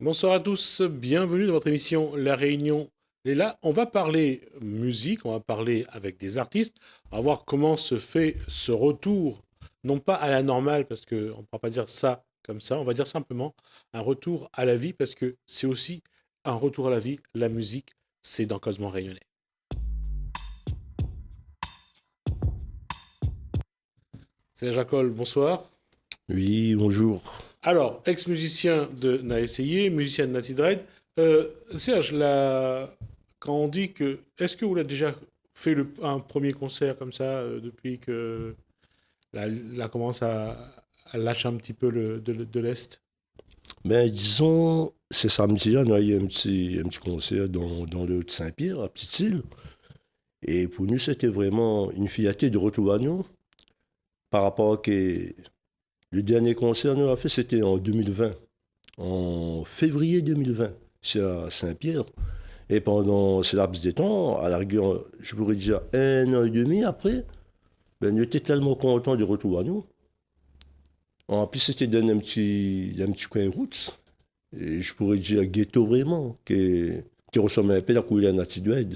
Bonsoir à tous, bienvenue dans votre émission La Réunion est là. On va parler musique, on va parler avec des artistes, on va voir comment se fait ce retour, non pas à la normale, parce qu'on ne pourra pas dire ça comme ça, on va dire simplement un retour à la vie, parce que c'est aussi un retour à la vie, la musique, c'est dans Cosmo Réunionnais. C'est Jacol, bonsoir. Oui, bonjour. Alors, ex-musicien de Na Essayé, musicien de Natty Dread. Serge, quand on dit que... Est-ce que vous l'avez déjà fait un premier concert comme ça depuis que la commence à lâcher un petit peu de l'Est? Ben, disons, c'est samedi, on a eu un petit concert dans le Haut-Saint-Pierre, à Petite-Île. Et pour nous, c'était vraiment une fierté de retour à nous. Par rapport à que le dernier concert qu'on a fait, c'était en 2020. En février 2020, c'est à Saint-Pierre. Et pendant ce laps de temps, à la rigueur, je pourrais dire 1 an et demi après, ben, nous étions tellement contents de retour à nous. En plus, c'était dans un petit coin route. Et je pourrais dire ghetto vraiment, qui ressemble un peu à la couleur Natidoued.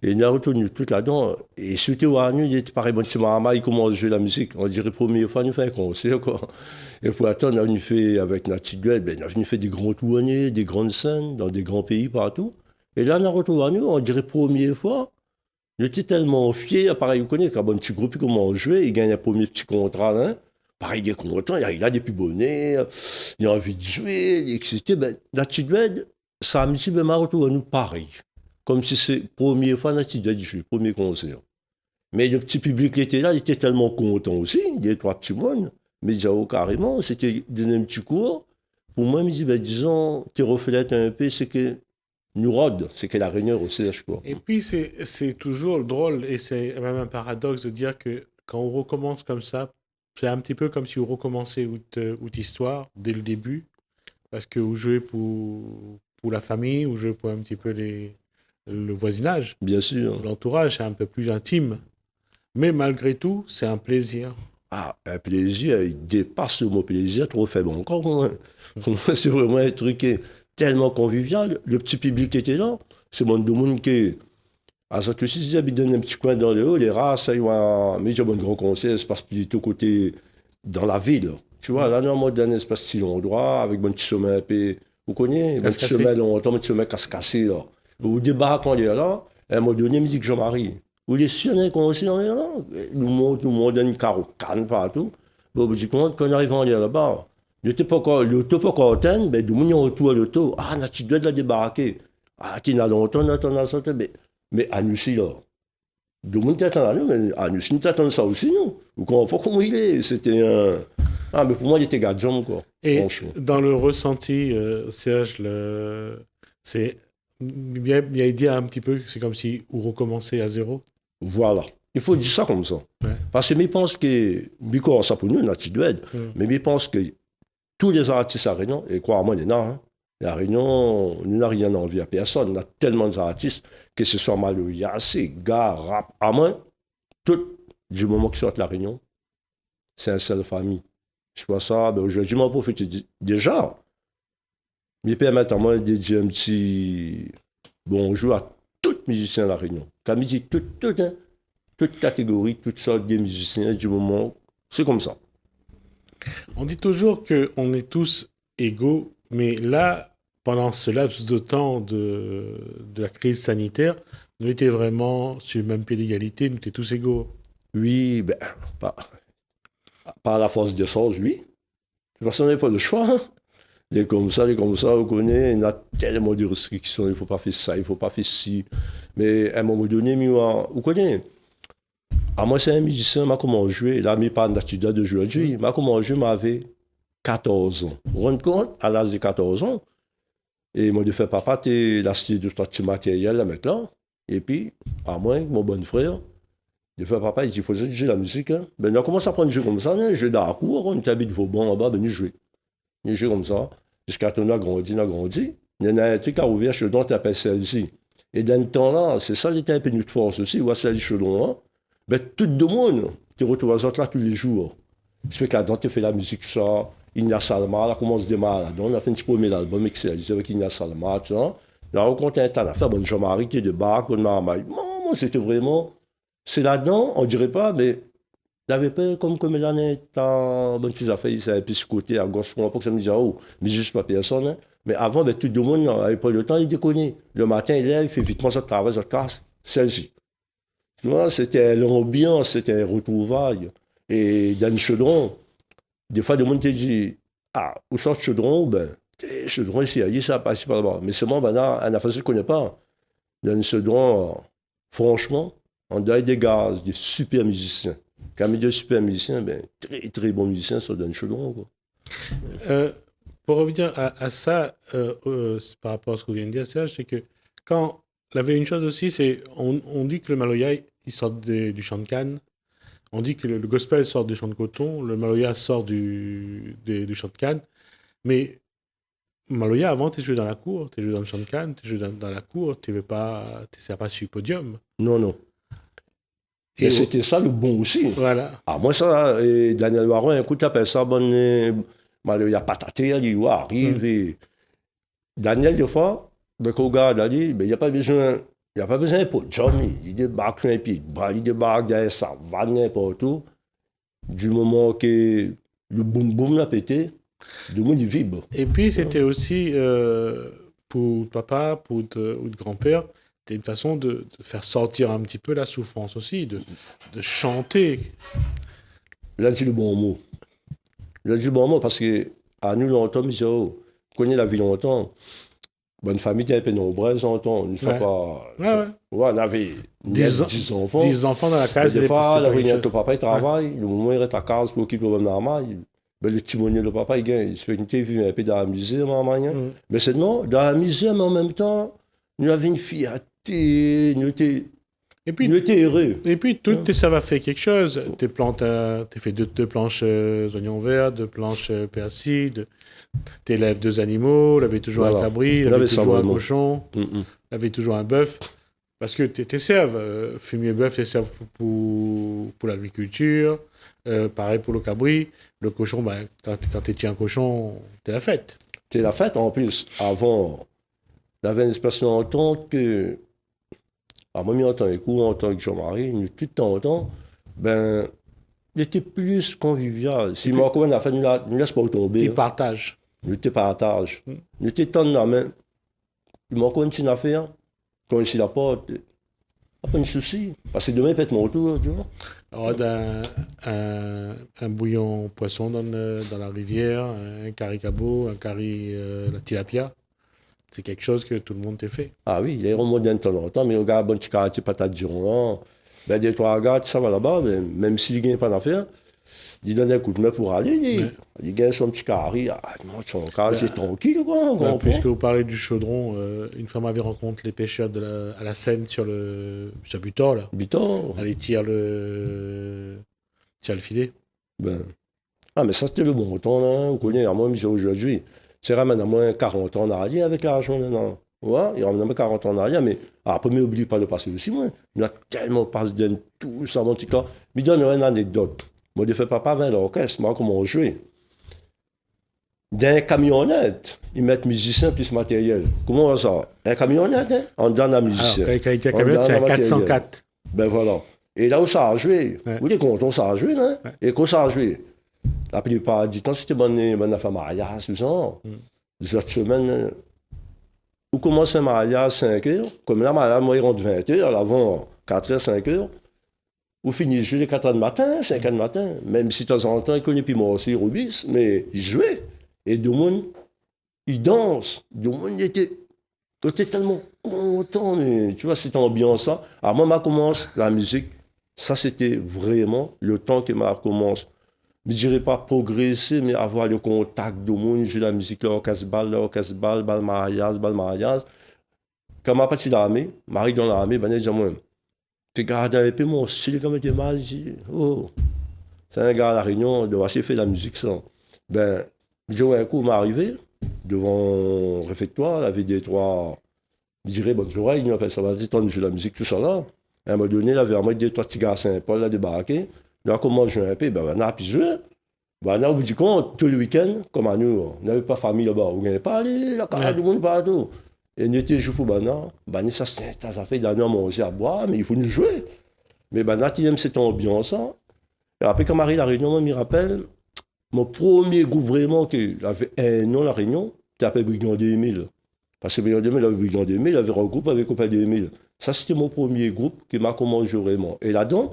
Et on a retenu tout là-dedans. Et surtout, à nous, il était pareil, bon, petit maman, il commence à jouer la musique. On dirait première fois, nous fait un concert, quoi. Et pour attendre, on a venu fait avec Natidoued, ben, on a venu fait des grands tournées, des grandes scènes, dans des grands pays partout. Et là, on a retrouvé à nous, on dirait première fois. J'étais tellement fier, pareil, vous connaissez, quand un petit groupe, il commence à jouer, il gagne un premier petit contrat, là. Pareil, il est content, il a des plus bonnets, il a envie de jouer, il est excité. Ben, Natidoued, samedi, ben, m'a retrouvé à nous pareil. Comme si c'est la première fois Natidoued jouer, premier concert. Mais le petit public qui était là, il était tellement content aussi, il y avait trois petits mondes. Mais Jao, carrément, c'était donner un petit cours. Pour moi, il me dit, ben, disons, tu reflètes un peu ce que nous rôde, c'est que la Réunion aussi, je crois. Et puis, c'est toujours drôle, et c'est même un paradoxe de dire que quand on recommence comme ça, c'est un petit peu comme si vous recommencez toute histoire dès le début, parce que vous jouez pour la famille, vous jouez pour un petit peu le voisinage, Bien sûr. l'entourage, c'est un peu plus intime. Mais malgré tout, c'est un plaisir. Ah, un plaisir, il dépasse le mot plaisir, trop faible encore. Moi. Pour moi, c'est vraiment un truc qui est tellement convivial. Le petit public qui était là, c'est mon monde qui. À ça aussi, ils habitent dans un petit coin dans le haut, les races, ils ont mais j'ai un grand conseil, c'est parce qu'il est au côté, dans la ville. Tu vois, là, on a un espace si endroit, avec un petit chemin un peu, vous connaissez, un petit Casse-cassé. chemin longtemps, un petit chemin casse-cassé, là. Au débat, quand il est là, à un moment donné, il me dit que Jean-Marie, vous les si on a un conseil, on est là, nous montre une carocane partout. Bon, je dis, quand on arrive à aller là-bas, l'auto pas encore atteint, ben, du monde est autour à l'auto. Ah, tu dois la débarquer. Ah, tu n'as longtemps, on a sauté, mais à nous aussi, là. Du monde t'attend là, mais à nous aussi, nous t'attendons ça aussi, nous. Vous comprenez pas comment il est. C'était un. Ah, mais pour moi, il était gadget, quoi. Et Franchement. dans le ressenti, Serge, c'est bien dire un petit peu que c'est comme si vous recommencez à zéro. Voilà. Il faut dire ça comme ça. Ouais. Parce que je pense que, Bicor, ça pour nous, on a Tidoued, mais je pense que tous les artistes à Réunion, et crois-moi, il y en a, hein, la Réunion, nous n'avons rien envie à personne. On a tellement d'artistes, que ce soit Maloyassé, gars, rap, à moins, tout, du moment qu'ils sortent de la Réunion, c'est un seul famille. Je pense ça, ben aujourd'hui, je m'en profite déjà. Mais permettre à moi de dire un petit bonjour à tous les musiciens de la Réunion. Quand je dis tout, hein, toute catégorie, toutes sortes de musiciens du moment, c'est comme ça. On dit toujours qu'on est tous égaux, mais là, pendant ce laps de temps de la crise sanitaire, nous étions vraiment sur le même pied d'égalité, nous étions tous égaux. Oui, ben, par la force des choses, oui. De toute façon, on n'a pas le choix. Hein. Des comme ça, vous connaissez, il y a tellement de restrictions, il ne faut pas faire ça, il ne faut pas faire ci. Mais à un moment donné, vous connaissez, à moi, c'est un musicien, m'a commencé à jouer, là, mais pas d'attitude de jouer aujourd'hui, m'a commencé à jouer, m'avait 14 ans. Vous vous rendez compte, à l'âge de 14 ans, et moi, de faire papa, t'es l'acheté de tout matériel là maintenant, et puis, à moi, mon bon frère, de faire papa, il dit, il faut jouer la musique, hein. Ben, on a commencé à prendre jeu comme ça, hein, jeu dans la cour, on habite Vauban là-bas, ben, nous jouer. Nous jouer comme ça, jusqu'à ce qu'on a grandi, Il y en a un truc à ouvrir chez nous, tu appelles celle-ci. Et dans le temps-là, c'est ça, l'état un peu de force aussi, ou à celle chez nous, ben, tout le monde, tu retrouves les autres là tous les jours. Ça fait que là-dedans, tu fais la musique, ça. Ignace Salma, là, commence des malades. On a fait un petit premier album excellent avec Ignace Salma, tu vois. On a rencontré un tas d'affaires, bon, Jean-Marie qui est de Bac, bon, moi, c'était vraiment. C'est là-dedans, on dirait pas, mais il avait pas comme il en est dans bonnes petites affaires, il s'est un peu sur côté à gauche, je comprends pas que ça me disait, oh, mais juste pas personne, hein. Mais avant, ben, tout le monde n'avait pas le temps, il déconne. Le matin, il lève, il fait vite, moi, ça travaille, ça casse, celle-ci. Tu vois, c'était l'ambiance, c'était un retrouvaille. Et dans le chaudron, des fois, le monde te dit, ah, où sort le chaudron? Ben, chaudron ici, il ça passe par là-bas. Mais c'est moi, maintenant, un affaire que je ne connais pas. Dans le chaudron, franchement, on doit des gars, des super musiciens. Quand on dit super musiciens, ben, très, très bons musiciens sont dans le chaudron, quoi. Pour revenir à ça, c'est par rapport à ce que vous venez de dire, Serge, c'est que quand. Il y avait une chose aussi, c'est. On dit que le Maloya, il sort du champ de canne. On dit que le gospel sort du champ de coton, le Maloya sort du champ de canne. Mais Maloya, avant, tu jouais dans la cour, tu jouais dans le champ de canne, tu jouais dans la cour, tu ne pas sur le podium. Non, non. Et c'était ça le bon aussi. Voilà. Ah, moi, ça, et Daniel Baron, écoute, appelle ça, bon, Maloya pataté, il arrive. Et Daniel, des fois, ben, quand on regarde, il n'y a pas besoin. Il n'y a pas besoin de podium, il débarque sur un pied, il débarque derrière ça, va n'importe où. Du moment que le boum-boum l'a pété, le monde il vibre. Et puis c'était aussi, pour papa, pour ou de grand-père, c'était une façon de faire sortir un petit peu la souffrance aussi, de chanter. Là, tu dis le bon mot. Là, tu dis le bon mot parce que à nous, longtemps, on connaît la vie longtemps. Bonne famille était un peu nombreuse, longtemps. Une fois pas. Ouais, on avait 10 enfants. 10 enfants dans la case. Des fois, la réunion que le papa il travaille, le moment où il reste à casa pour occuper le bonhomme normal, ben, le timonier de papa, il gagne. Il se fait une TV un peu dans la misère, maman. Mais c'est non, dans la misère, mais en même temps, nous avions une fierté, nous étions heureux. Et puis, tout ça va faire quelque chose. Tu fait deux planches oignons verts, 2 planches persil, tu élèves 2 animaux, l'avais toujours un cabri, l'avais toujours un cochon, l'avais toujours un bœuf. Parce que tu serves, fumier bœuf, tu serves pour l'agriculture, pareil pour le cabri. Le cochon, ben, quand tu tiens un cochon, t'es la fête. T'es la fête en plus. Avant, il y avait une espèce longtemps que. Moi, en tant que coup, en tant que Jean-Marie, nous, tout le temps, ben, il était plus convivial. Si moi, on a fait, nous laisse pas tomber. Tu partages. Nous te partage. Nous te tendons la main. Il m'a encore une petite affaire. Quand il n'a pas de souci. Parce que demain, il peut être mon tour, tu vois. Alors, un bouillon poisson dans la rivière, un curry cabot, un curry la tilapia. C'est quelque chose que tout le monde t'a fait. Ah oui, il est remonté de temps en temps, mais regarde, bon petit quartier patate du Rouen. Ben, des trois gars, ça va là-bas, ben, même s'il ne gagne pas d'affaires, il donne un coup de main pour aller. Il gagne son petit carré. Ah non, son carré, c'est tranquille, quoi. Puisque vous parlez du chaudron, une fois m'avait rencontré les pêcheurs à la Seine sur Butor, là. Butor. Allez, tire le filet. Ben. Ah, mais ça, c'était le bon temps, là. Vous connaissez, à moi, mais aujourd'hui. C'est ramène à moins 40 ans en arrière avec l'argent maintenant. Ouais, il ramène à moins 40 ans en arrière, mais après, mais n'oublie pas le passé aussi, moi. Il a tellement passé de tout ça, mon petit cas. Mais donne une anecdote. Moi, je fais papa avec l'orchestre, moi, comment on jouait. Dans une camionnette, ils mettent musicien plus matériel. Comment on va ça? Un camionnette, hein? On donne un musicien. Alors, quand il y a un camionnette, c'est un 404. Ben voilà. Et là où ça a joué, vous êtes content, ça a joué, hein? Et quand ça a joué, la plupart du temps, c'était bonne affaire mariage, tout ça. Cette semaine, où commence un mariage à 5 heures, comme là, mariage, moi, il rentre 20 heures, avant 4 heures, 5 heures. Où finit jouer les 4 heures du matin, 5 heures du matin. Même si de temps en temps, il connaît plus moi aussi, Rubis, mais il jouait. Et tout le monde, il danse. Tout le monde était tellement content. Mais, tu vois, cette ambiance-là. Alors moi, ma commence la musique, ça, c'était vraiment le temps que ma commence. Je ne dirais pas progresser, mais avoir le contact de monde, jouer la musique, l'orchestre, bal mariage. Quand ma partie dans l'armée, Marie dans l'armée, ben, elle dit à moi, tu gardes un peu mon style, comme tu es mal, je dis, oh, c'est un gars à la Réunion, il doit assez faire la musique, ça. Ben, je dis, un coup, il m'est arrivé, devant le réfectoire, il y avait des trois, je dirais, bonne oreille, il appelle ça, vas-y, tu joues la musique, tout ça là. Et à un moment donné, il y avait des trois petits gars à Saint-Paul, là, débarqué. Là, comment jouer un peu, ben, on a pu jouer. Bah, là, au bout du compte, tout le week-end, comme à nous, on n'avait pas famille là-bas. On n'avait pas aller, la carrière du monde partout. Et nous étions joués pour Bana. Bana, ça fait d'années à manger, à boire, mais il faut nous jouer. Mais Bana, tu aimes cette ambiance. Hein. Et après, quand Marie, la Réunion, moi, je me rappelle, mon premier groupe vraiment, qui avait un an, la Réunion, c'était appelé Brigand 2000. Parce que Brigand 2000, avait Brigand 2000, il avait un groupe avec Copain 2000. Ça, c'était mon premier groupe qui m'a commencé vraiment. Et là-dedans,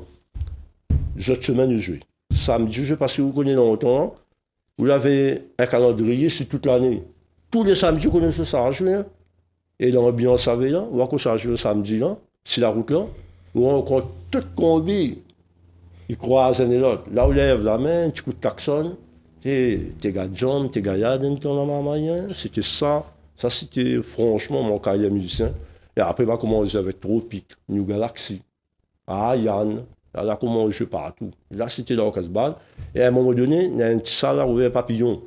j'ai semaine de jouer. Samedi, je ne sais pas si vous connaissez longtemps, vous avez un calendrier sur toute l'année. Tous les samedis, vous connaissez ça à jouer. Hein. Et dans l'ambiance avec là, vous voyez ça joue le samedi là, sur la route là, vous rencontrez tout combi. Ils croisent un et l'autre. Là, vous lèvez la main, tu coup de klaxon. T'es gars de jambes, t'es gars dans ton moyen. C'était ça. Ça, c'était franchement mon carrière musicien. Et après, j'ai commencé avec Tropic, New Galaxy, Yann. Là, comment je joue partout. Là, c'était dans le Casbah. Et à un moment donné, il y a un petit salle là où il y a un papillon.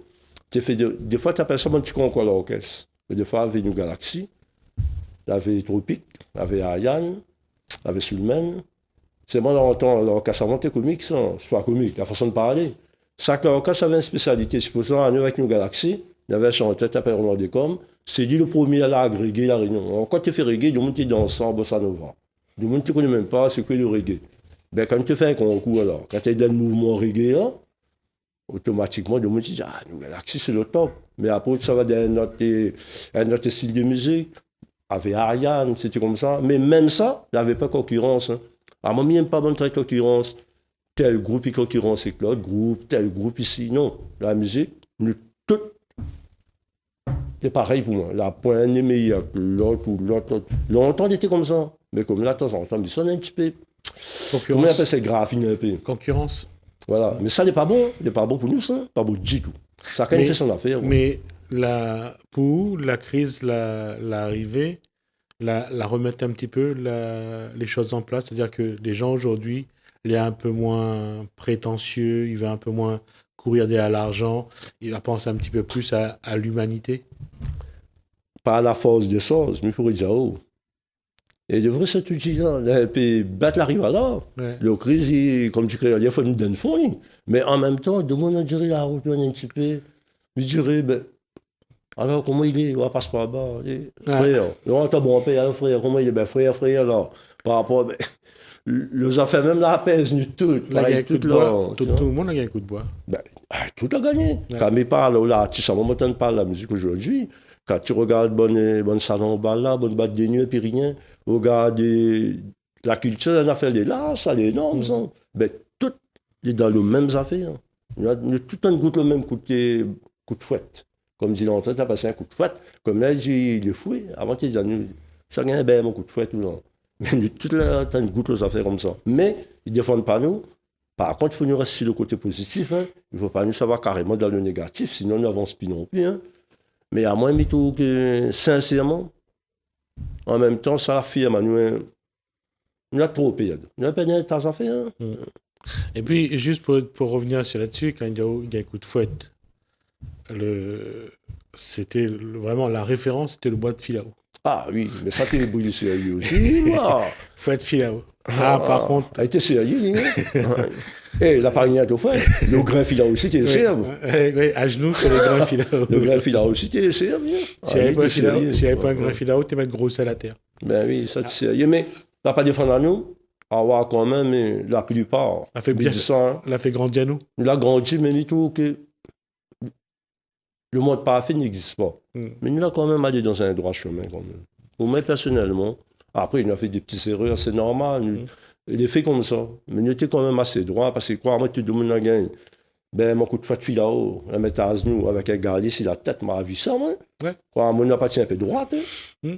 Des fois, tu appelles ça un petit concours à l'orchestre. Mais des fois, il y avait New Galaxy, il y avait Tropic, il y avait Yann, il y avait Sulman. C'est moi, dans le temps, l'orchestre avant, c'était comique, ça. C'est pas comique, la façon de parler. Ça, que l'orchestre avait une spécialité. C'est pour ça, avec New Galaxy, il y avait un chanteur qui s'appelle Roland Descom. C'est dit le premier à agréger la réunion. Quand tu fais reggae, du monde qui danse en bossa nova. Du monde qui ne connaît même pas ce que le reggae. Ben, quand tu fais un concours, alors, quand tu es dans le mouvement reggae, là, automatiquement, le monde dit ah, New Galaxy, c'est le top. Mais après, ça va dans un autre style de musique. Avec Ariane, c'était comme ça. Mais même ça, il n'y avait pas de concurrence. Hein. À moi, il n'y a pas bonne concurrence. Tel groupe est concurrence avec l'autre groupe, tel groupe ici. Non, la musique, tout est pareil pour moi. La pointe est meilleure que l'autre ou l'autre. Longtemps, c'était comme ça. Mais comme là, de temps en temps, il sonne un petit peu. Comment on appelle ça graphine un peu. Concurrence. Voilà. Mais ça n'est pas bon. Il n'est pas bon pour nous, ça. Pas bon du tout. Ça a quand même fait son affaire. Mais pour la crise, l'arrivée, la remettre un petit peu les choses en place. C'est-à-dire que les gens aujourd'hui, il est un peu moins prétentieux, il va un peu moins courir derrière l'argent, il va penser un petit peu plus à l'humanité. Pas à la force des choses, mais il pourrait dire, oh. Et de vrai, c'est tout ça. Et puis, battre la rive là. Ouais. Le crise, comme tu dis, il faut nous donner fond. Mais en même temps, de mon dirait la route, un petit peu. Je dirais, ben, alors comment il est? On va passer par là-bas. Frère, non, t'as bon père, frère, comment il est? Ben, frère, alors. Par rapport, ben, les affaires, même la pèse, nous tout. Tout le monde a gagné un coup de bois. Ben, tout a gagné. Ouais. Quand il parle, là, tu sais, on m'entend parler de la musique aujourd'hui. Quand tu regardes bon salon bal là, bonne batte des nuits, puis rien, regarde la culture, une affaire de là, ça, les normes, ça. Ben, tout est dans les mêmes affaires. Il y a tout un goût le même coup de fouette. Comme dit l'autre, tu as passé un coup de fouette. Comme là, j'ai le fouet. Avant, tu disais, ça gagne bien mon coup de fouette. Mais tout là, tu as une goutte aux affaires comme ça. Mais ils ne défendent pas nous. Par contre, il faut nous rester sur le côté positif. Hein. Il ne faut pas nous savoir carrément dans le négatif, sinon on n'avance plus non plus. Hein. Mais à moins, tout que sincèrement, en même temps, ça affirme, nous a trop payé. Nous a payé tas affaires. Hein. Et puis, juste pour revenir sur là-dessus, quand il y a un coup de fouette, c'était vraiment la référence, c'était le bois de Filao. Ah oui, mais ça t'es brûlé sérieux aussi, moi. Fouette Filao. Par contre. Elle était sérieux, hein. Et la farine au fouet, le grain Filao aussi, t'es sérieux. Oui, à genoux, c'est le grain Filao. Le grain Filao aussi, t'es sérieux. S'il n'y avait pas un grain Filao, t'es mettre gros sel à terre. Ben oui, ça t'es sérieux. Mais, on n'a pas défendu à nous. Avoir quand même, la plupart. La fait bien. La fait grandir à nous. La grandi, mais tout que. Le monde parfait n'existe pas. Mais nous, a quand même allé dans un droit chemin, quand même. Pour moi, personnellement, après, il a fait des petites erreurs, c'est normal. Il est fait comme ça. Mais il était quand même assez droit, parce que, crois-moi, tout le monde a gagné. Ben, mon coup de fouet de fil là-haut, la mettre à genoux, avec un gars ici, la tête m'a vu ça, moi. Ouais. Crois-moi, on n'a pas tenu un peu droite, hein.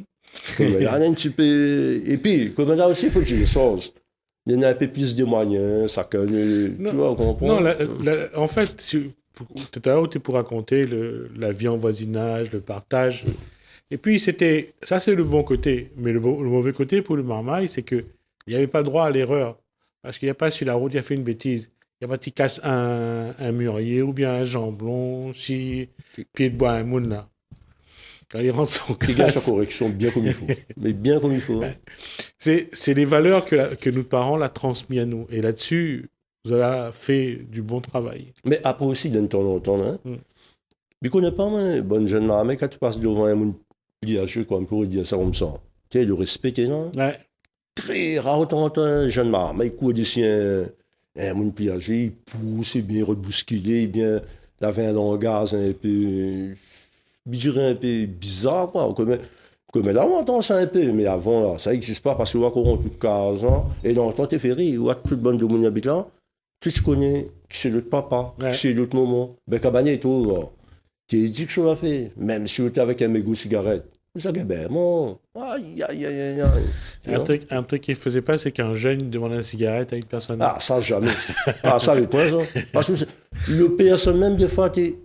Il y a un petit peu. Et puis, comme là aussi, il faut que je les choses. Il y en a un peu plus de moyens, ça connaît. Tu vois, on comprend. Non, en fait, tout à l'heure, tu pour raconter la vie en voisinage, le partage. Et puis, ça, c'est le bon côté. Mais le mauvais côté pour le marmaille, c'est qu'il n'y avait pas le droit à l'erreur. Parce qu'il n'y a pas sur la route, il a fait une bêtise. Il n'y a pas qui casse un mûrier ou bien un jambon, si pied de bois, un moune là. Quand il rentre son classe. Il gagne sa correction bien comme il faut. Mais bien comme il faut. Hein. C'est les valeurs que nos parents l'ont transmis à nous. Et là-dessus, vous avez fait du bon travail. Mais après aussi, d'un temps en temps, hein. Mm. Mais qu'on n'est pas, moi, bonne jeune maman, quand tu passes devant un monde pliageux, comme pour dire ça comme ça, tu sais, le respect, tu là. Ouais. Très rare, autant un jeune maman, il court d'ici un monde pliageux, il pousse, il est bien rebousculé, bien, il avait un langage un peu, je dirais un peu bizarre, quoi. Comme là, on entend ça un peu, mais avant, là, ça n'existe pas parce qu'on va courir toute 15 ans, et dans le temps, t'es ferré, ou à toute bonne de mon habite là, tu te connais, qui c'est l'autre papa, Ouais. qui c'est l'autre maman, ben, cabane et tout, là. Tu dis que je l'ai fait, même si tu es avec un mégot de cigarette. Vous savez, ben, mon, aïe, aïe, aïe, aïe, aïe. Tu vois? Un truc qu'il ne faisait pas, c'est qu'un jeune demande une cigarette à une personne. Ah, ça, jamais. Ah, ça, le point, ça. Parce que le personne, même, des fois, tu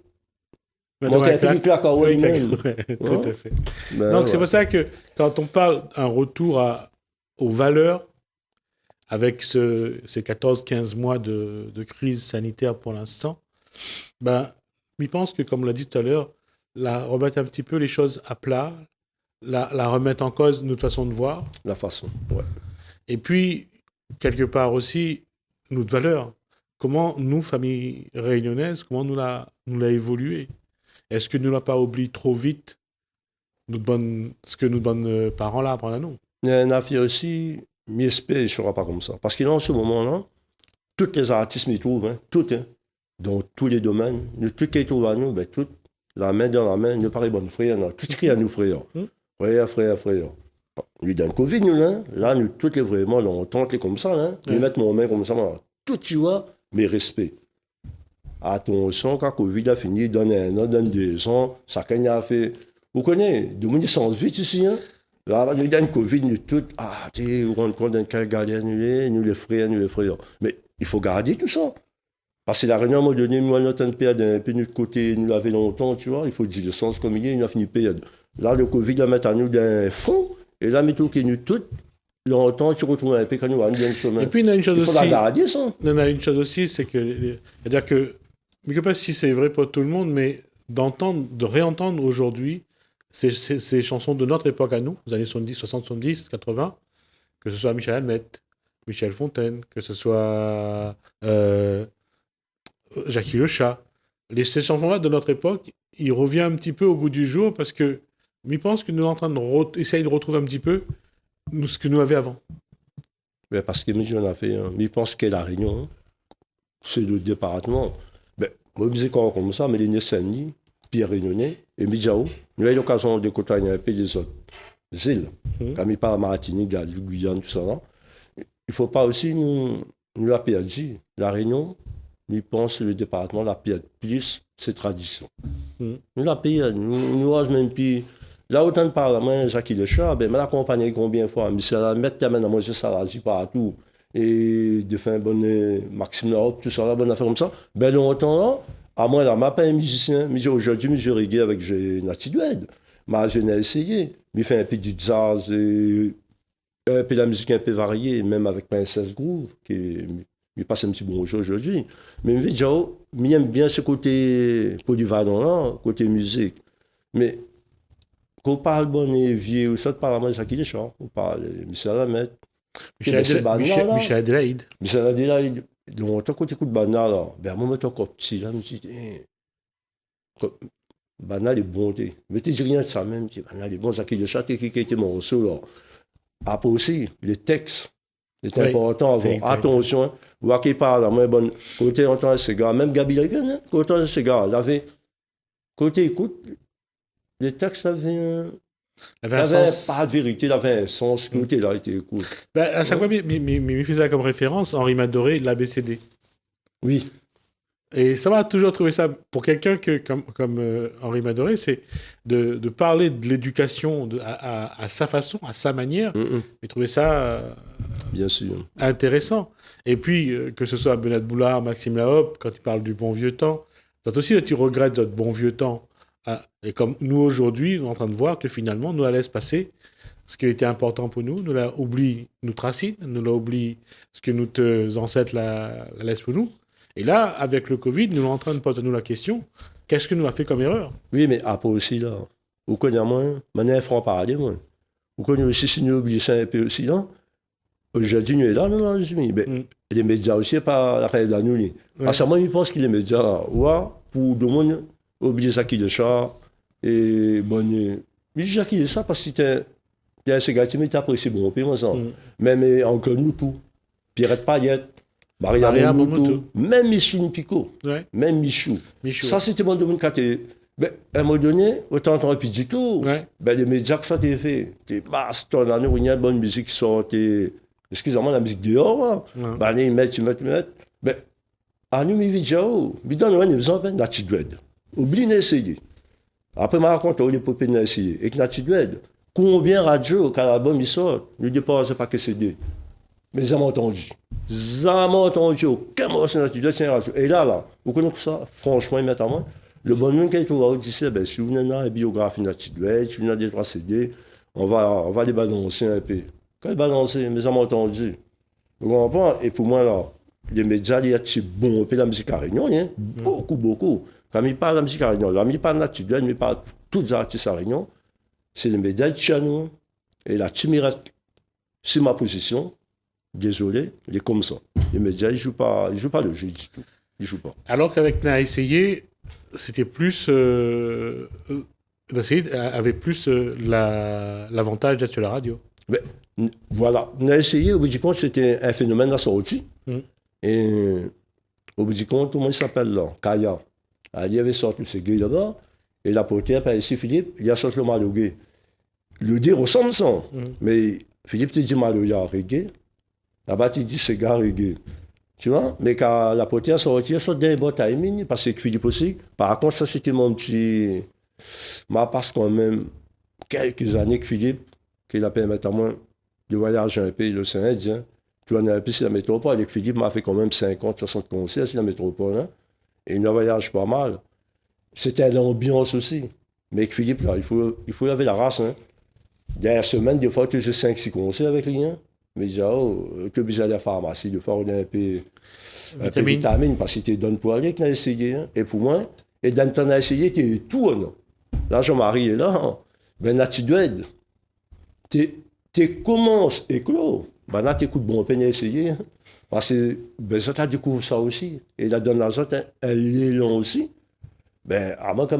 manques un petit claque à Oui, lui-même. tout à fait. Ben, Donc, c'est ouais. pour ça que quand on parle d'un retour aux valeurs, avec ces 14-15 mois de crise sanitaire pour l'instant, ben, je pense que, comme on l'a dit tout à l'heure, remettre un petit peu les choses à plat, la remettre en cause notre façon de voir, La façon, ouais. et puis, quelque part aussi, notre valeur. Comment nous, famille réunionnaise, comment nous l'a évolué? Est-ce que nous l'a pas oublié trop vite, ce que nos bons parents là apprennent à nous? Il y a une affaire aussi, j'espère qu'il ne sera pas comme ça. Parce que dans ce moment-là, tous les artistes m'y trouvent, hein, tout, hein, dans tous les domaines, tout qui est trouvé à nous, ben, tout, la main dans la main, nous paraît bon frère, non, tout ce qui est à nous frère. Frère, frère, frère. Lui, dans le Covid, nous, là, nous, tout est vraiment, là, on tente comme ça, hein, nous mettre mon main comme ça, là. Tout, tu vois, mais respect. Attention, quand Covid a fini, donne un an, donne 2 ans, ça qu'il a fait. Vous connaissez, de mon sens vite ici, hein. Là, nous, dans le Covid, nous tous, tu sais, vous rendez compte d'un quel galère nous les frères, nous les frères. Mais il faut garder tout ça. Parce que la réunion, à un moment donné, nous, notre période un peu de notre côté, nous l'avait longtemps, tu vois, il faut dire le sens comme il est, il a fini période. Là, le Covid, la met à nous d'un fond, et là, mettons que nous tous, longtemps, tu retrouves un peu quand nous allons dans le chemin. Et puis, il y a une chose il faut aussi. la garder, ça. Il y en a une chose aussi, c'est que, c'est-à-dire que, je ne sais pas si c'est vrai pour tout le monde, mais de réentendre aujourd'hui ces chansons de notre époque à nous, les années 70, 60, 70, 80, que ce soit Michel Almette, Michel Fontaine, que ce soit Jackie Le Chat, ces chansons-là de notre époque, il revient un petit peu au goût du jour parce que je pense que nous sommes en train d'essayer de retrouver un petit peu ce que nous avions avant. Mais parce que on a fait, mais je pense que la Réunion, hein, c'est le département. Ben, moi, je disais comme ça, mais les Nessani, Pierre Réunionnais et Midjao, nous avons eu l'occasion de côtoyer un peu des autres îles, comme il parle Martinique, la Guyane, tout ça. Là. Il ne faut pas aussi nous la perdre. La Réunion, je pense que le département la perd plus ses traditions. Nous la perdons, nous osons même plus. Là, autant de parlement, Jacques Le Chat, ben, m'a accompagné combien de fois, mais c'est la mettre à manger ça partout. Et de faire un bon Maxime Larope, tout ça, la bonne affaire comme ça. Ben, longtemps là, à moi, là, je ne suis pas un musicien, mais aujourd'hui, je regarde avec Nathy Dued. Mais je n'ai essayé. Je fais un peu du jazz, et un peu de la musique un peu variée, même avec Princess Groove, qui me passe un petit bonjour aujourd'hui. Mais j'aime bien ce côté polyvalent là, côté musique. Mais quand on parle bon et vieux, ou ça, parle de Jackie Deschamps, on parle de Michel Lamette. Michel Adelaide. Michel Adelaide, donc, quand tu écoutes Banal, là, ben, à un moment, tu es encore petit, là, je me dis, Banal est bon, mais tu dis rien de ça même, Banal est bon, Jackie Deschamps, qui était mon morceau, là. Après aussi, les textes, c'est important. Attention, voir qui parle, moi, bon, côté entend un cigare, même Gabi Lagan, côté un cigare, il avait, côté écoute, les textes avaient pas de vérité, il avait un sens, côté là, était cool. Ben, à chaque fois, il faisait ça comme référence, Henri Madoré, l'ABCD. Oui. Et ça m'a toujours trouvé ça, pour quelqu'un comme Henri Madoré, c'est de parler de l'éducation à sa façon, à sa manière, et trouver ça bien sûr intéressant. Et puis, que ce soit Bernard Boulard, Maxime Lahope, quand il parle du bon vieux temps, c'est aussi tu regrettes notre bon vieux temps. Et comme nous, aujourd'hui, nous sommes en train de voir que finalement, nous la laisse passer ce qui était important pour nous, nous l'a oublié notre racine, nous l'a oublié ce que nos ancêtres la laissent pour nous. Et là, avec le Covid, nous sommes en train de poser nous la question, qu'est-ce que nous a fait comme erreur? Oui, mais après aussi, là, vous connaissez moins, maintenant, franc parler, moi. Vous connaissez aussi, si nous oublions ça un peu aussi, là, Aujourd'hui, nous sommes là, non, mais les médias aussi, pas la paix d'année. Ouais. Parce que moi, je pense que les médias, ouais, pour tout le monde, oublier ça qui est ça. Et bon, mais j'ai qui est ça parce que t'es un cigarette, mais t'as apprécié bon, puis moi, ça. Même encore nous tout. Pierrette Payette, Maria Momoto, même Michou Pico, Ouais. même Michou. Michou. Ça, c'était mon domaine quand t'es. Ben, à un moment donné, autant t'en puis du tout. Ouais. Ben, les médias que ça t'es fait. T'es baston, là, où il y a une bonne musique qui sort, excusez-moi, la musique dehors, hein. Ouais. Ben, allez, ils mettent. Ben, à nous, mais vidéo, mais dans le moment, ils ont besoin d'un petit duel. Oublie d'essayer. Après, je raconte les popées d'essayer. Et que Nati Dued, combien de radio, quand l'album il sort, ne dépasse pas que CD. Mais ils m'ont entendu. Ils m'ont entendu. Aucun mot sur Nati Dued, c'est une radio. Et là, vous connaissez ça, franchement, maintenant, le bon nom qui est au dit, ben, si vous avez une biographie de Nati Dued, si vous avez des 3 CD, on va les balancer un peu. Quand ils balancent, mais ils m'ont entendu. Vous comprenez? Et pour moi, là, les médias, il y a des bons, la musique à Réunion, hein? Beaucoup. Quand il parle de la musique à Réunion, là, il parle de Nati Dued, il parle de tous les artistes à Réunion, c'est les médias de Tchanou. Et là, tu me restes, c'est ma position, désolé, il est comme ça. Les médias, ils ne jouent pas le jeu du tout. Ils ne jouent pas. Alors qu'avec Na Essayé, c'était plus. Na Essayé avait plus l'avantage d'être sur la radio. Mais, voilà, on a essayé, au bout du compte, c'était un phénomène à sortie. Et au bout du compte, comment il s'appelle là? Kaya. Il avait sorti ce gay là-bas, et la portière, par ici, Philippe, il a sorti le malo gay. Le dire ressemble ça, mais Philippe te dit malo ya reggae, là-bas tu dis c'est gars reggae. Tu vois? Mais quand la portière sortit, elle sort d'un bon timing, parce que Philippe aussi, par contre, ça c'était mon petit. Moi, passe quand même quelques années que Philippe, qu'il a permis à moi de voyager un peu, le Saint-Indien. Tu vois, on a un peu sur la métropole, et Philippe m'a fait quand même 50, 60 concerts sur la métropole, hein. Et il voyage pas mal. C'était l'ambiance aussi. Mais avec Philippe, là, il faut laver la race. Hein. Dernière semaine, des fois, tu fais 5-6 concerts avec lui. Hein. Mais il dit, que besoin de la pharmacie, de faire un peu vitamine, parce que tu donnes pour aller, que tu as essayé. Hein. Et pour moi, et dans le temps d'essayer, essayé, tu es tout. Hein. Là, Jean-Marie est là. Hein. Ben, là, tu dois être. Tu commences et clos. Ben, là, tu écoutes bon, peine à essayer. Hein. Parce que ben, ça t'a découvert ça aussi. Et la donne la autres, elle est là aussi. Ben, avant, quand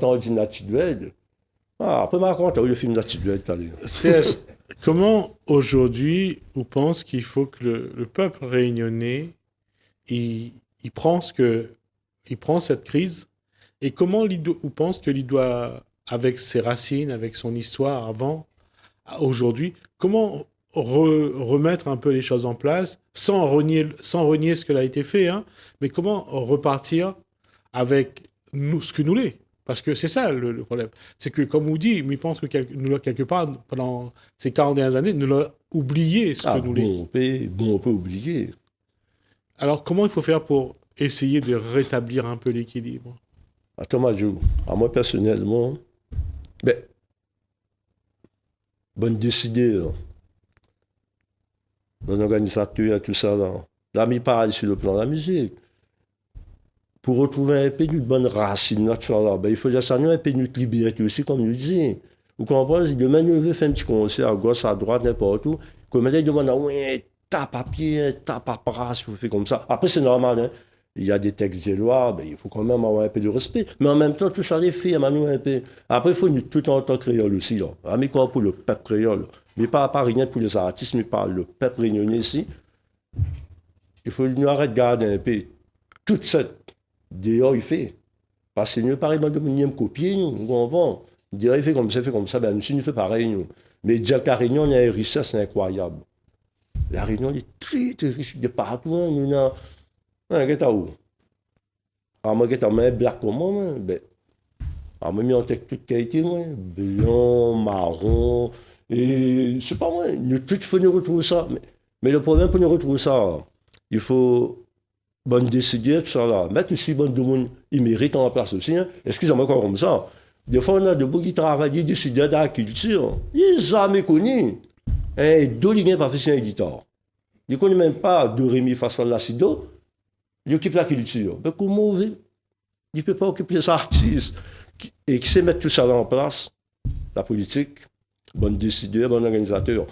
on dit Nati Dued, après, ma raconte, le film Nati Dued, Serge, comment aujourd'hui, vous pensez qu'il faut que le peuple réunionnais, il prend cette crise, et comment vous pensez qu'il doit, avec ses racines, avec son histoire avant, aujourd'hui, comment remettre un peu les choses en place, sans renier ce que a été fait, hein, mais comment repartir avec nous, ce que nous l'est. Parce que c'est ça le problème. C'est que, comme vous dites, je pense que nous, quelque part, pendant ces 40 dernières années, nous l'avons oublié ce que nous l'est. On peut oublier. Alors, comment il faut faire pour essayer de rétablir un peu l'équilibre? Attends, Majou, moi personnellement, bonne décideur. Bon organisateur, tout ça là. Là, il parle sur le plan de la musique. Pour retrouver un peu de bonne racine naturelle, il faut laisser un peu de liberté aussi, comme nous disons. Vous comprenez? Demain, nous veut faire un petit concert à gauche, à droite, n'importe où. Comme il demande, ouais, tape à pied, tape à brasse, vous faites comme ça. Après, c'est normal, hein. Il y a des textes et lois, il faut quand même avoir un peu de respect. Mais en même temps, tout ça les fait, un peu. Après, il faut nous tout en tant créole aussi, là. Mais quoi pour le peuple créole? Mais pas rien pour les artistes, mais par le peuple réunionnais ici. Il faut nous arrêter de garder un peu toute cette dehors il fait. Parce que nous, pareil, nous copier, nous comprends. Dehors il fait comme ça, ben nous aussi nous fait pareil, nous. Mais dire qu'à Réunion, on a une richesse incroyable. La Réunion est très, très riche de partout. Hein. Nous avons un où? Alors, moi, j'ai un black comme moi, ben. Alors, moi, j'ai en tête toute qualité, moi. Blanc, marron. Et c'est pas moi. Nous, tout, il faut nous retrouver ça. Mais le problème pour nous retrouver ça, il faut. Bonne décider, tout ça là. Mettre aussi bonne de monde, ils méritent en place aussi. Hein. Excusez-moi encore comme ça. Des fois, on a de beaucoup qui travaillent, décident de la culture. Ils n'ont jamais connu. Et deux lignes professionnels de guitare. Ils ne connaissent même pas de Rémi façon de l'acido. Ils occupent la culture. Mais comment ils ne peuvent pas occuper les artistes et qui sait mettre tout ça là en place? La politique, bonne décideur, bon organisateur.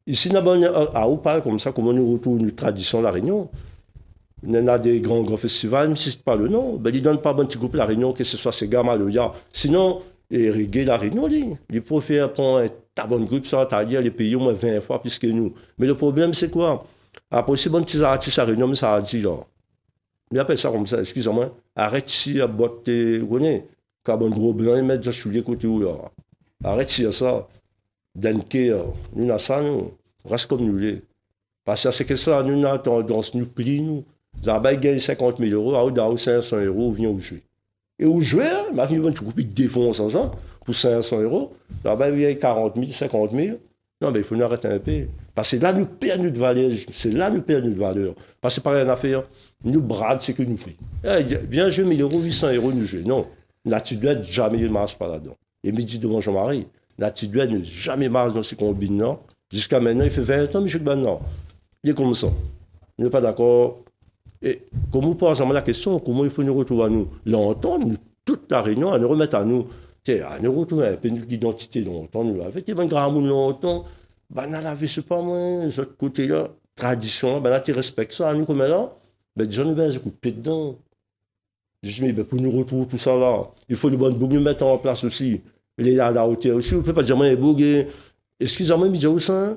Ici, à Opal, comme ça, comme on nous retourne une tradition La Réunion, il y en a des grands festivals, mais si c'est pas le nom, ben, ils ne donnent pas un petit groupe La Réunion, que ce soit ces gamins, le ya. Sinon, les reggae La Réunion, les profs prennent un tabon de groupe, ça, c'est-à-dire les pays au moins 20 fois plus que nous. Mais le problème, c'est quoi? Après, c'est bon petits artistes à Réunion, mais ça a dit, genre, mais appelle ça comme ça, excusez-moi, arrête ici à botter, vous connaissez, carbone gros blanc, ils mettent déjà sur les côtés où, là. Arrête ici à ça. Denke, nous, na ça, nous, reste comme nous, les. Parce que c'est que ça, nous, na tendance, nous plie, nous. Vous avez gagné 50 000 euros, à ou 500 euros, vient où jouer. Et où jouer, ma fille, tu coupes, ils défoncent en ça, pour 500 euros. Là, il y a 40 000, 50 000. Non, mais il faut nous arrêter un peu. Parce que là, nous perdons notre valeur. C'est là nous perdons notre valeur. Parce que par une affaire, nous bradons ce que nous faisons. Viens jouer 1000 euros, 800 euros, nous jouer. Non, l'attitude jamais ne marche pas là-dedans. Et me dit devant Jean-Marie, l'attitude ne jamais marche dans ces combines-là. Jusqu'à maintenant, il fait 20 ans, mais je suis maintenant. Il est comme ça. Il n'est pas d'accord. Et comme vous posez la question, comment il faut nous retrouver à nous? L'entendre, toute la réunion, à nous remettre à nous. À nous retrouver un peu d'identité longtemps, nous l'avons fait. Ben, grand monde longtemps, ben, on a lavé, je sais pas moi, de l'autre côté-là, tradition, ben, là, tu respectes ça, à nous, comme là, ben, déjà, nous, ben, j'ai coupé dedans. Je dis, mais ben, pour nous retrouver tout ça là, il faut le bon bouc nous mettre en place aussi. Il est à la hauteur aussi, on ne peut pas dire, moi, les bougs, excusez-moi, mais j'ai ça,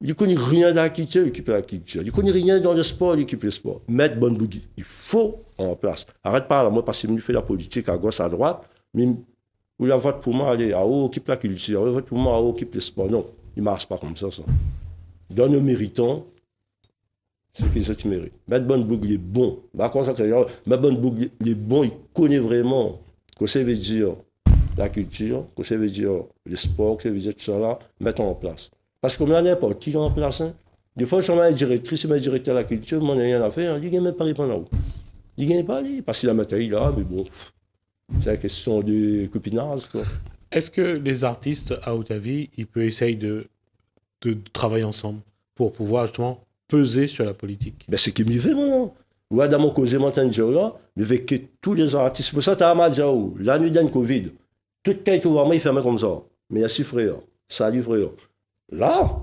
il ne connaît rien dans la culture, l'équipe de la culture. Il ne connaît rien dans le sport, l'équipe de sport. Mettre bonne bougie. Il faut en place. Arrête pas, là, moi, parce que je fais la politique à gauche, à droite, mais ou la vote pour moi, allez, à haut, équipe la culture, la vote pour moi, à haut, équipe le sport. Non, il ne marche pas comme ça. Donne aux méritants, c'est ce que tu mérites. Mettre bonne boucle, il est bon. Par contre, mettre bonne boucle, il est bon, il connaît vraiment ce que ça veut dire la culture, ce que ça veut dire le sport, ce que ça veut dire tout ça là, mettre en place. Parce que comme là, n'importe qui est en place, hein. Des fois, je suis ma directrice, ma directeur de la culture, je n'en ai rien à faire, il ne gagne même pas répondre là-haut. Il ne gagne pas, parce qu'il a matériel là, mais bon. C'est une question de copinage, quoi. Est-ce que les artistes, à votre avis, ils peuvent essayer de travailler ensemble pour pouvoir justement peser sur la politique? Ben, c'est ce qui m'y fait, maintenant. Ouais, dans mon cause, là, mais avec tous les artistes. Pour ça, tu as mal, la nuit d'un Covid, tout le temps, moi, il fermait comme ça. Mais il y a 6 frères. Salut, frère. Là,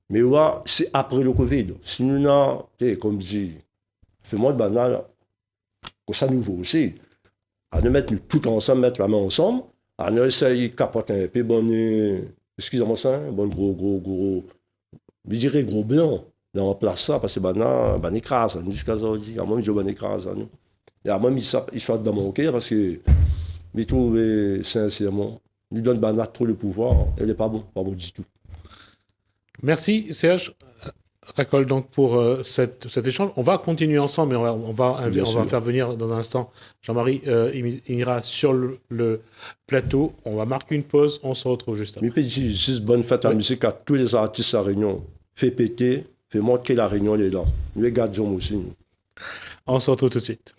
mais ouais, c'est après le Covid. Si nous avons, comme je dis, fais-moi le banal, comme ça, nouveau aussi. À nous mettre tout ensemble, mettre la main ensemble, à nous essayer de capoter un peu, bon, excusez-moi ça, bon, gros, je dirais gros blanc, là, on place ça, parce que, ben, écrase, jusqu'à aujourd'hui, à moi, je vais écrase, nous. Et à moi, il soit dans mon cœur, parce que, je trouve, sincèrement, il donne, trop le pouvoir, elle n'est pas bon du tout. Merci Serge Racol donc pour cet échange. On va continuer ensemble, mais on va faire venir dans un instant Jean-Marie Imira sur le plateau. On va marquer une pause, on se retrouve juste après. Mais juste bonne fête à la musique à tous les artistes à Réunion. Fais péter, fais montrer que la Réunion est là. Nous les gardons aussi. On se retrouve tout de suite.